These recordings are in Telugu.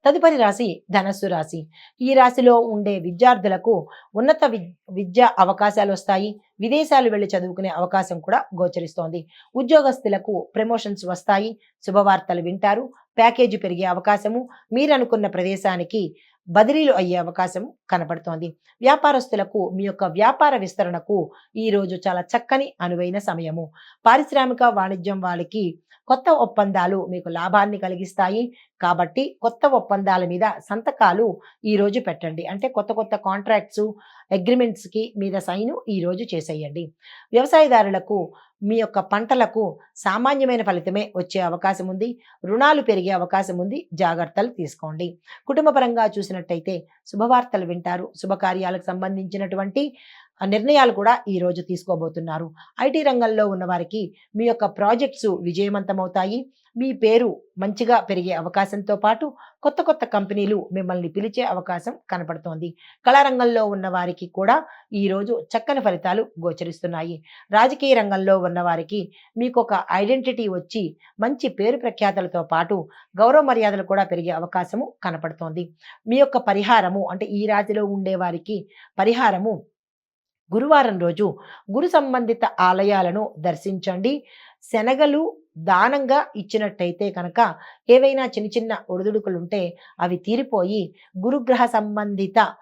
తదుపరి రాశి ధనస్సు రాశి. ఈ రాశిలో ఉండే విద్యార్థులకు ఉన్నత విద్యా అవకాశాలు వస్తాయి. విదేశాలు వెళ్లి చదువుకునే అవకాశం కూడా గోచరిస్తోంది. ఉద్యోగస్తులకు ప్రమోషన్స్ వస్తాయి. శుభవార్తలు వింటారు. ప్యాకేజీ పెరిగే అవకాశము, మీరనుకున్న ప్రదేశానికి బదిలీలు అయ్యే అవకాశం కనపడుతోంది. వ్యాపారస్తులకు మీ యొక్క వ్యాపార విస్తరణకు ఈ రోజు చాలా చక్కని అనువైన సమయము. పారిశ్రామిక వాణిజ్యం వాళ్ళకి కొత్త ఒప్పందాలు మీకు లాభాన్ని కలిగిస్తాయి. కాబట్టి కొత్త ఒప్పందాల మీద సంతకాలు ఈ రోజు పెట్టండి. అంటే కొత్త కొత్త కాంట్రాక్ట్స్, అగ్రిమెంట్స్‌కి మీద సైను ఈ రోజు చేసేయండి. వ్యవసాయదారులకు మీ యొక్క పంటలకు సామాన్యమైన ఫలితమే వచ్చే అవకాశం ఉంది. రుణాలు పెరిగే అవకాశం ఉంది. జాగ్రత్తలు తీసుకోండి. కుటుంబ పరంగా చూసినట్టయితే శుభవార్తలు వింటారు. శుభకార్యాలకు సంబంధించినటువంటి నిర్ణయాలు కూడా ఈ రోజు తీసుకోబోతున్నారు. ఐటీ రంగంలో ఉన్నవారికి మీ యొక్క ప్రాజెక్ట్స్ విజయవంతమవుతాయి. మీ పేరు మంచిగా పెరిగే అవకాశంతో పాటు కొత్త కొత్త కంపెనీలు మిమ్మల్ని పిలిచే అవకాశం కనపడుతోంది. కళారంగంలో ఉన్న వారికి కూడా ఈరోజు చక్కని ఫలితాలు గోచరిస్తున్నాయి. రాజకీయ రంగంలో ఉన్నవారికి మీకు ఒక ఐడెంటిటీ వచ్చి మంచి పేరు ప్రఖ్యాతలతో పాటు గౌరవ మర్యాదలు కూడా పెరిగే అవకాశము కనపడుతోంది. మీ యొక్క పరిహారము అంటే ఈ రాశిలో ఉండే వారికి పరిహారము గురువారం రోజు గురు సంబంధిత ఆలయాలను దర్శించండి. శనగలు దానంగా ఇచ్చినట్టయితే కనుక ఏవైనా చిన్న చిన్న ఒడిదుడుకులుంటే అవి తీరిపోయి గురుగ్రహ సంబంధిత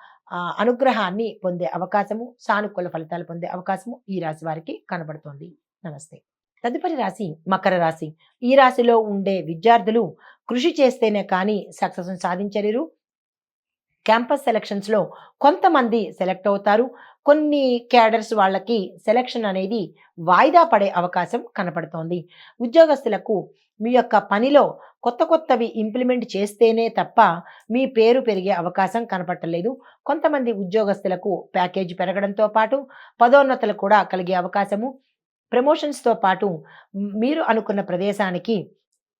అనుగ్రహాన్ని పొందే అవకాశము, సానుకూల ఫలితాలు పొందే అవకాశము ఈ రాశి వారికి కనబడుతోంది. నమస్తే. తదుపరి రాశి మకర రాశి. ఈ రాశిలో ఉండే విద్యార్థులు కృషి చేస్తేనే కానీ సక్సెస్ సాధించలేరు. క్యాంపస్ సెలక్షన్స్‌లో కొంతమంది సెలెక్ట్ అవుతారు. కొన్ని క్యాడర్స్ వాళ్ళకి సెలక్షన్ అనేది వాయిదా పడే అవకాశం కనపడుతోంది. ఉద్యోగస్తులకు మీ యొక్క పనిలో కొత్త కొత్తవి ఇంప్లిమెంట్ చేస్తేనే తప్ప మీ పేరు పెరిగే అవకాశం కనపడలేదు. కొంతమంది ఉద్యోగస్తులకు ప్యాకేజీ పెరగడంతో పాటు పదోన్నతులు కూడా కలిగే అవకాశము, ప్రమోషన్స్‌తో పాటు మీరు అనుకున్న ప్రదేశానికి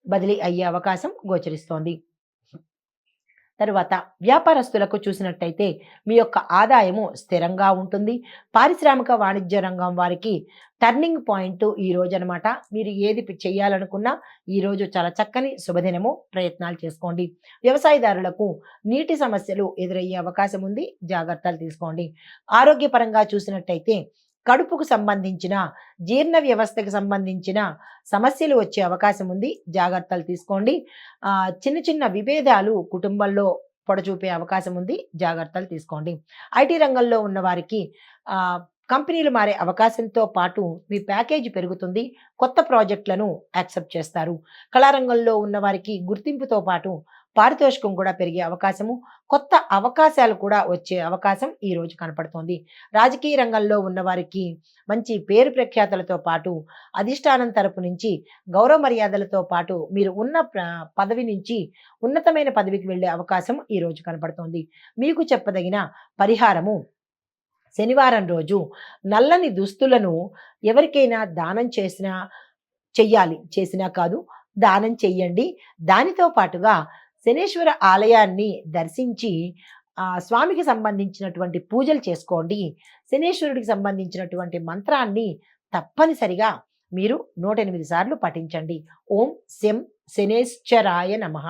బదిలీ అయ్యే అవకాశం గోచరిస్తోంది. తరువాత వ్యాపారస్తులకు చూసినట్టయితే మీ యొక్క ఆదాయము స్థిరంగా ఉంటుంది. పారిశ్రామిక వాణిజ్య రంగం వారికి టర్నింగ్ పాయింట్ ఈ రోజు అనమాట. మీరు ఏది చేయాలనుకున్నా ఈ రోజు చాలా చక్కని శుభదినము. ప్రయత్నాలు చేసుకోండి. వ్యవసాయదారులకు నీటి సమస్యలు ఎదురయ్యే అవకాశం ఉంది. జాగ్రత్తలు తీసుకోండి. ఆరోగ్యపరంగా చూసినట్టయితే కడుపుకు సంబంధించిన, జీర్ణ వ్యవస్థకు సంబంధించిన సమస్యలు వచ్చే అవకాశం ఉంది. జాగ్రత్తలు తీసుకోండి. చిన్న చిన్న విభేదాలు కుటుంబంలో పొడచూపే అవకాశం ఉంది. జాగ్రత్తలు తీసుకోండి. ఐటీ రంగంలో ఉన్న వారికి కంపెనీలు మారే అవకాశంతో పాటు మీ ప్యాకేజీ పెరుగుతుంది. కొత్త ప్రాజెక్టులను యాక్సెప్ట్ చేస్తారు. కళారంగంలో ఉన్న వారికి గుర్తింపుతో పాటు పారితోషికం కూడా పెరిగే అవకాశము, కొత్త అవకాశాలు కూడా వచ్చే అవకాశం ఈ రోజు కనపడుతోంది. రాజకీయ రంగంలో ఉన్న వారికి మంచి పేరు ప్రఖ్యాతలతో పాటు అధిష్టానం తరపు నుంచి గౌరవ మర్యాదలతో పాటు మీరు ఉన్న పదవి నుంచి ఉన్నతమైన పదవికి వెళ్ళే అవకాశం ఈ రోజు కనపడుతోంది. మీకు చెప్పదగిన పరిహారము శనివారం రోజు నల్లని దుస్తులను ఎవరికైనా దానం చేసినా కాదు, దానం చెయ్యండి. దానితో పాటుగా శనేశ్వర ఆలయాన్ని దర్శించి స్వామికి సంబంధించినటువంటి పూజలు చేసుకోండి. శనేశ్వరుడికి సంబంధించినటువంటి మంత్రాన్ని తప్పనిసరిగా మీరు 108 సార్లు పఠించండి. ఓం శం శనేశ్వరాయ నమః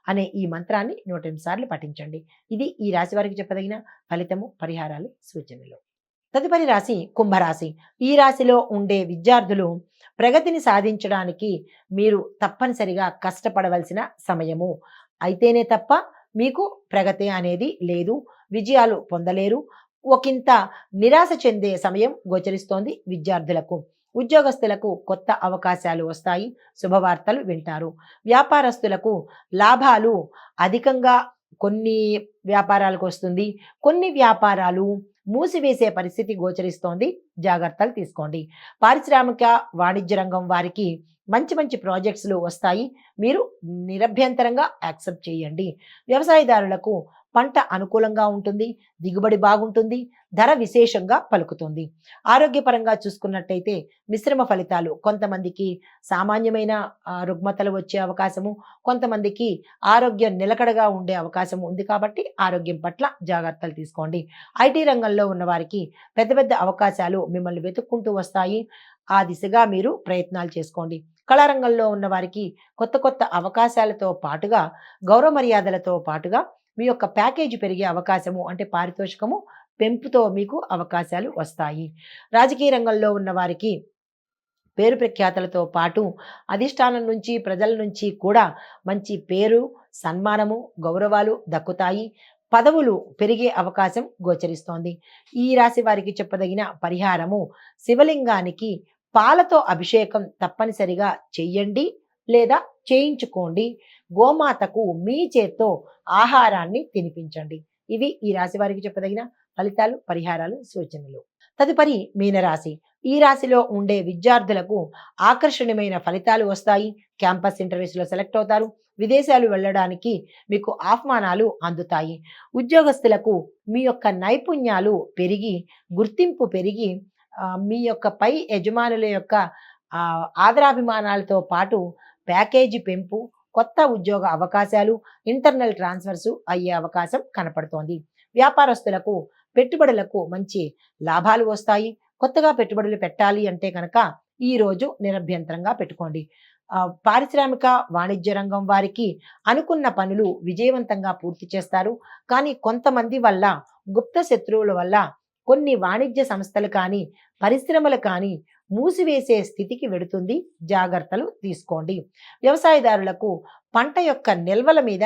అనే ఈ మంత్రాన్ని 108 సార్లు పఠించండి. ఇది ఈ రాశి వారికి చెప్పదగిన ఫలితము, పరిహారాలు, సూచనలు. తదుపరి రాశి కుంభరాశి. ఈ రాశిలో ఉండే విద్యార్థులు ప్రగతిని సాధించడానికి మీరు తప్పనిసరిగా కష్టపడవలసిన సమయము. అయితేనే తప్ప మీకు ప్రగతి అనేది లేదు. విజయాలు పొందలేరు. ఒకంత నిరాశ చెందే సమయం గోచరిస్తోంది విద్యార్థులకు. ఉద్యోగస్తులకు కొత్త అవకాశాలు వస్తాయి. శుభవార్తలు వింటారు. వ్యాపారస్తులకు లాభాలు అధికంగా కొన్ని వ్యాపారాలకు వస్తుంది. కొన్ని వ్యాపారాలు మూసివేసే పరిస్థితి గోచరిస్తోంది. జాగ్రత్తలు తీసుకోండి. పారిశ్రామిక వాణిజ్య రంగం వారికి మంచి మంచి ప్రాజెక్ట్స్‌లు వస్తాయి. మీరు నిరభ్యంతరంగా యాక్సెప్ట్ చేయండి. వ్యవసాయదారులకు పంట అనుకూలంగా ఉంటుంది. దిగుబడి బాగుంటుంది. ధర విశేషంగా పలుకుతుంది. ఆరోగ్యపరంగా చూసుకున్నట్టయితే మిశ్రమ ఫలితాలు. కొంతమందికి సామాన్యమైన రుగ్మతలు వచ్చే అవకాశము, కొంతమందికి ఆరోగ్యం నిలకడగా ఉండే అవకాశం ఉంది. కాబట్టి ఆరోగ్యం పట్ల జాగ్రత్తలు తీసుకోండి. ఐటీ రంగంలో ఉన్న వారికి పెద్ద పెద్ద అవకాశాలు మిమ్మల్ని వెతుక్కుంటూ వస్తాయి. ఆ దిశగా మీరు ప్రయత్నాలు చేసుకోండి. కళారంగంలో ఉన్న వారికి కొత్త కొత్త అవకాశాలతో పాటుగా, గౌరవ మర్యాదలతో పాటుగా మీ యొక్క ప్యాకేజీ పెరిగే అవకాశము, అంటే పారితోషికము పెంపుతో మీకు అవకాశాలు వస్తాయి. రాజకీయ రంగంలో ఉన్న వారికి పేరు ప్రఖ్యాతలతో పాటు అధిష్టానం నుంచి, ప్రజల నుంచి కూడా మంచి పేరు, సన్మానము, గౌరవాలు దక్కుతాయి. పదవులు పెరిగే అవకాశం గోచరిస్తోంది. ఈ రాశి వారికి చెప్పదగిన పరిహారము, శివలింగానికి పాలతో అభిషేకం తప్పనిసరిగా చెయ్యండి లేదా చేయించుకోండి. గోమాతకు మీ చేత్తో ఆహారాన్ని తినిపించండి. ఇవి ఈ రాశి వారికి చెప్పదగిన ఫలితాలు, పరిహారాలు, సూచనలు. తదుపరి మీనరాశి. ఈ రాశిలో ఉండే విద్యార్థులకు ఆకర్షణీయమైన ఫలితాలు వస్తాయి. క్యాంపస్ ఇంటర్వ్యూస్లో సెలెక్ట్ అవుతారు. విదేశాలు వెళ్ళడానికి మీకు ఆహ్వానాలు అందుతాయి. ఉద్యోగస్తులకు మీ యొక్క నైపుణ్యాలు పెరిగి, గుర్తింపు పెరిగి, మీ యొక్క పై యజమానుల యొక్క ఆదరాభిమానాలతో పాటు ప్యాకేజీ పెంపు, కొత్త ఉద్యోగ అవకాశాలు, ఇంటర్నల్ ట్రాన్స్ఫర్స్ అయ్యే అవకాశం కనపడుతోంది. వ్యాపారస్తులకు పెట్టుబడులకు మంచి లాభాలు వస్తాయి. కొత్తగా పెట్టుబడులు పెట్టాలి అంటే కనుక ఈ రోజు నిరభ్యంతరంగా పెట్టుకోండి. పారిశ్రామిక వాణిజ్య రంగం వారికి అనుకున్న పనులు విజయవంతంగా పూర్తి చేస్తారు. కానీ కొంతమంది వల్ల, గుప్త శత్రువుల వల్ల కొన్ని వాణిజ్య సంస్థలు కానీ, పరిశ్రమలు కానీ మూసివేసే స్థితికి వెడుతుంది. జాగ్రత్తలు తీసుకోండి. వ్యవసాయదారులకు పంట యొక్క నిల్వల మీద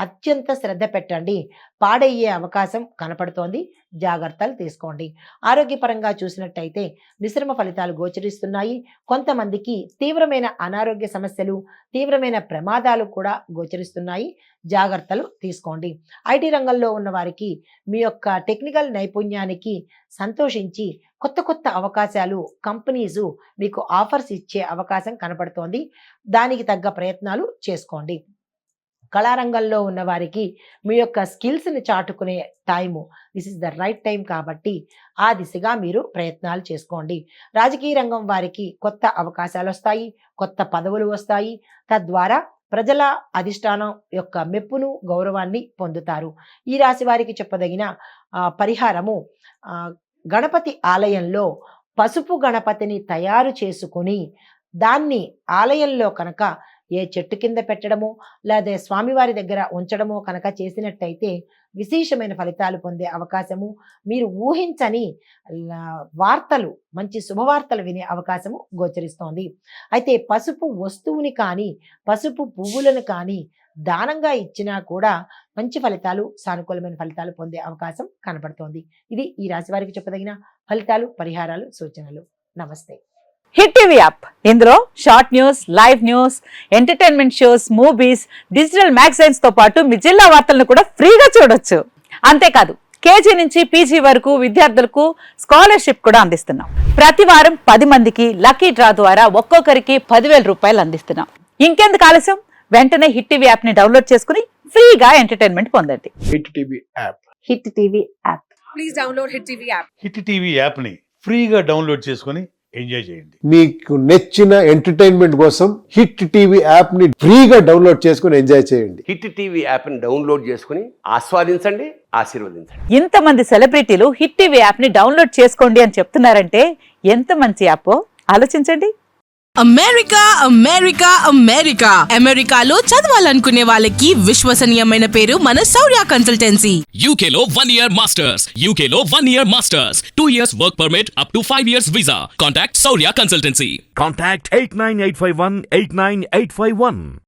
అత్యంత శ్రద్ధ పెట్టండి. పాడయ్యే అవకాశం కనపడుతోంది. జాగ్రత్తలు తీసుకోండి. ఆరోగ్యపరంగా చూసినట్టయితే మిశ్రమ ఫలితాలు గోచరిస్తున్నాయి. కొంతమందికి తీవ్రమైన అనారోగ్య సమస్యలు, తీవ్రమైన ప్రమాదాలు కూడా గోచరిస్తున్నాయి. జాగ్రత్తలు తీసుకోండి. ఐటీ రంగంలో ఉన్న వారికి మీ యొక్క టెక్నికల్ నైపుణ్యానికి సంతోషించి కొత్త కొత్త అవకాశాలు, కంపెనీస్ మీకు ఆఫర్స్ ఇచ్చే అవకాశం కనపడుతోంది. దానికి తగ్గ ప్రయత్నాలు చేసుకోండి. కళారంగంలో ఉన్న వారికి మీ యొక్క స్కిల్స్ని చాటుకునే time, this is the right time కాబట్టి ఆ దిశగా మీరు ప్రయత్నాలు చేసుకోండి. రాజకీయ రంగం వారికి కొత్త అవకాశాలు వస్తాయి, కొత్త పదవులు వస్తాయి. తద్వారా ప్రజల అధిష్టానం యొక్క మెప్పును, గౌరవాన్ని పొందుతారు. ఈ రాశి వారికి చెప్పదగిన పరిహారము, గణపతి ఆలయంలో పసుపు గణపతిని తయారు చేసుకుని దాన్ని ఆలయంలో కనుక ఏ చెట్టు కింద పెట్టడమో లేదా స్వామివారి దగ్గర ఉంచడమో కనుక చేసినట్టయితే విశేషమైన ఫలితాలు పొందే అవకాశము, మీరు ఊహించని వార్తలు, మంచి శుభవార్తలు వినే అవకాశము గోచరిస్తోంది. అయితే పసుపు వస్తువుని కానీ, పసుపు పువ్వులను కానీ దానంగా ఇచ్చినా కూడా మంచి ఫలితాలు, సానుకూలమైన ఫలితాలు పొందే అవకాశం కనపడుతోంది. ఇది ఈ రాశి వారికి చెప్పదగిన ఫలితాలు, పరిహారాలు, సూచనలు. నమస్తే. హిట్ టీవీ యాప్, ఇందులో short news, live news, entertainment shows, movies, digital magazines తో పాటు మీ జిల్లా వార్తలను కూడా ఫ్రీగా చూడొచ్చు. అంతేకాదు కేజీ నుంచి పీజీ వరకు విద్యార్థులకు స్కాలర్షిప్ కూడా అందిస్తున్నాం. ప్రతి వారం 10 మందికి లక్కీ డ్రా ద్వారా ఒక్కొక్కరికి 10,000 రూపాయలు అందిస్తున్నాం. ఇంకెందుకు ఆలస్యం, వెంటనే హిట్ టీవీ యాప్ ని డౌన్లోడ్ చేసుకుని ఫ్రీగా ఎంటర్టైన్మెంట్ పొందండి. Hit TV app. Hit TV app. Please download hit TV app. Hit TV యాప్ని ఫ్రీగా డౌన్లోడ్ చేసుకొని ఎంజాయ్ చేయండి. మీకు నచ్చిన ఎంటర్టైన్మెంట్ కోసం హిట్ టీవీ యాప్ ని ఫ్రీగా డౌన్లోడ్ చేసుకుని ఎంజాయ్ చేయండి. హిట్ టీవీ యాప్ని డౌన్లోడ్ చేసుకుని ఆస్వాదించండి, ఆశీర్వదించండి. ఇంతమంది సెలబ్రిటీలు హిట్ టీవీ యాప్ ని డౌన్లోడ్ చేసుకోండి అని చెప్తున్నారంటే ఎంత మంచి యాప్ ఆలోచించండి. అమెరికా అమెరికా అమెరికా అమెరికాలో చదవాలనుకునే వాళ్ళకి విశ్వసనీయమైన పేరు మన శౌర్య కన్సల్టెన్సీ. UK లో 1 year masters. UK లో 1 year masters. 2 years work permit up to 5 years visa. Contact Saurya Consultancy. Contact 89851 89851.